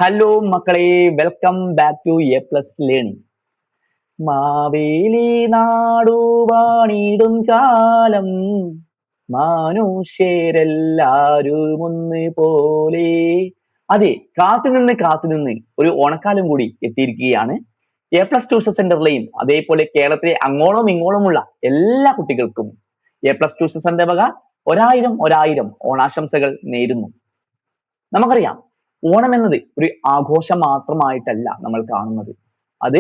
Hello മക്കളെ, welcome back to A plus learning. Maveli നാടുവാണിടും കാലം മനുഷ്യരെല്ലാരും ഒന്ന് പോലെ. അതെ, കാത്തുനിന്ന് ഒരു ഓണക്കാലം കൂടി എത്തിയിരിക്കുകയാണ്. എ പ്ലസ് ട്യൂഷൻ സെന്ററിലെയും അതേപോലെ കേരളത്തിലെ അങ്ങോളം ഇങ്ങോളമുള്ള എല്ലാ കുട്ടികൾക്കും എ പ്ലസ് ട്യൂഷൻ സെന്റർ വക ഒരായിരം ഓണാശംസകൾ നേരുന്നു. നമുക്കറിയാം, ഓണം എന്നത് ഒരു ആഘോഷം മാത്രമായിട്ടല്ല നമ്മൾ കാണുന്നത്. അത്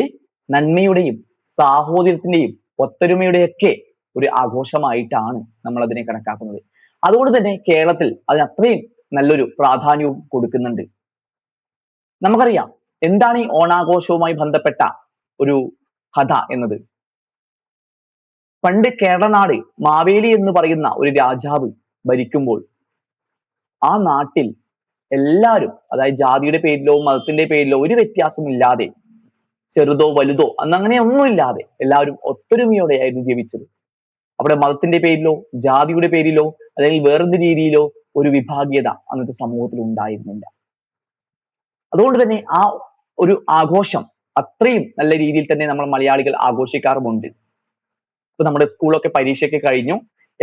നന്മയുടെയും സാഹോദര്യത്തിന്റെയും ഒത്തൊരുമയുടെയൊക്കെ ഒരു ആഘോഷമായിട്ടാണ് നമ്മൾ അതിനെ കണക്കാക്കുന്നത്. അതുകൊണ്ട് തന്നെ കേരളത്തിൽ അതിന് അത്രയും നല്ലൊരു പ്രാധാന്യവും കൊടുക്കുന്നുണ്ട്. നമുക്കറിയാം, എന്താണ് ഈ ഓണാഘോഷവുമായി ബന്ധപ്പെട്ട ഒരു കഥ എന്നത്. പണ്ട് കേരളനാട് മാവേലി എന്ന് പറയുന്ന ഒരു രാജാവ് ഭരിക്കുമ്പോൾ ആ നാട്ടിൽ എല്ലാവരും, അതായത് ജാതിയുടെ പേരിലോ മതത്തിന്റെ പേരിലോ ഒരു വ്യത്യാസമില്ലാതെ, ചെറുതോ വലുതോ അന്നങ്ങനെ ഒന്നുമില്ലാതെ എല്ലാവരും ഒത്തൊരുമയോടെയായിരുന്നു ജീവിച്ചത്. അവിടെ മതത്തിന്റെ പേരിലോ ജാതിയുടെ പേരിലോ അല്ലെങ്കിൽ വേറൊരു രീതിയിലോ ഒരു വിഭാഗീയത അന്നത്തെ സമൂഹത്തിൽ ഉണ്ടായിരുന്നില്ല. അതുകൊണ്ട് തന്നെ ആ ഒരു ആഘോഷം അത്രയും നല്ല രീതിയിൽ തന്നെ നമ്മൾ മലയാളികൾ ആഘോഷിക്കാറുമുണ്ട്. ഇപ്പൊ നമ്മുടെ സ്കൂളൊക്കെ പരീക്ഷയൊക്കെ കഴിഞ്ഞു,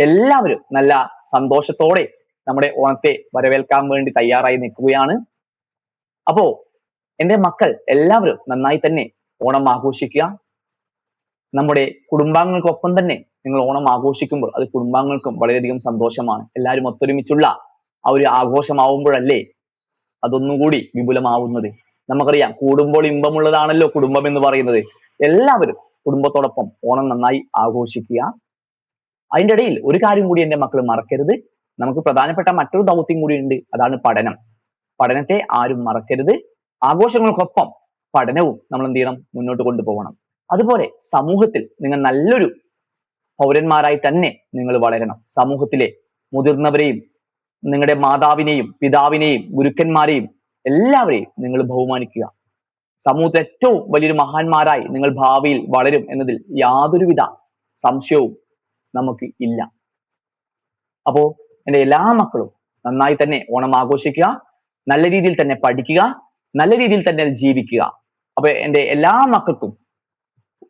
എല്ലാവരും നല്ല സന്തോഷത്തോടെ നമ്മുടെ ഓണത്തെ വരവേൽക്കാൻ വേണ്ടി തയ്യാറായി നിൽക്കുകയാണ്. അപ്പോ എൻ്റെ മക്കൾ എല്ലാവരും നന്നായി തന്നെ ഓണം ആഘോഷിക്കുക. നമ്മുടെ കുടുംബാംഗങ്ങൾക്കൊപ്പം തന്നെ നിങ്ങൾ ഓണം ആഘോഷിക്കുമ്പോൾ അത് കുടുംബാംഗങ്ങൾക്കും വളരെയധികം സന്തോഷമാണ്. എല്ലാവരും ഒത്തൊരുമിച്ചുള്ള ആ ഒരു ആഘോഷമാവുമ്പോഴല്ലേ അതൊന്നുകൂടി വിപുലമാവുന്നത്. നമുക്കറിയാം, കൂടുമ്പോൾ ഇമ്പമുള്ളതാണല്ലോ കുടുംബം എന്ന് പറയുന്നത്. എല്ലാവരും കുടുംബത്തോടൊപ്പം ഓണം നന്നായി ആഘോഷിക്കുക. അതിൻ്റെ ഇടയിൽ ഒരു കാര്യം കൂടി എൻ്റെ മക്കൾ മറക്കരുത്. നമുക്ക് പ്രധാനപ്പെട്ട മറ്റൊരു ദൗത്യം കൂടി ഉണ്ട്, അതാണ് പഠനം. പഠനത്തെ ആരും മറക്കരുത്. ആഘോഷങ്ങൾക്കൊപ്പം പഠനവും നമ്മൾ എന്ത് ചെയ്യണം, മുന്നോട്ട് കൊണ്ടുപോകണം. അതുപോലെ സമൂഹത്തിൽ നിങ്ങൾ നല്ലൊരു പൗരന്മാരായി തന്നെ നിങ്ങൾ വളരണം. സമൂഹത്തിലെ മുതിർന്നവരെയും നിങ്ങളുടെ മാതാവിനെയും പിതാവിനെയും ഗുരുക്കന്മാരെയും എല്ലാവരെയും നിങ്ങൾ ബഹുമാനിക്കുക. സമൂഹത്തിൽ ഏറ്റവും വലിയൊരു മഹാന്മാരായി നിങ്ങൾ ഭാവിയിൽ വളരും എന്നതിൽ യാതൊരുവിധ സംശയവും നമുക്ക് ഇല്ല. അപ്പോ എൻ്റെ എല്ലാ മക്കളും നന്നായി തന്നെ ഓണം ആഘോഷിക്കുക, നല്ല രീതിയിൽ തന്നെ പഠിക്കുക, നല്ല രീതിയിൽ തന്നെ ജീവിക്കുക. അപ്പൊ എൻ്റെ എല്ലാ മക്കൾക്കും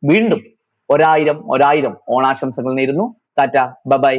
വീണ്ടും ഒരായിരം ഓണാശംസകൾ നേരുന്നു. ടാറ്റ, ബൈ.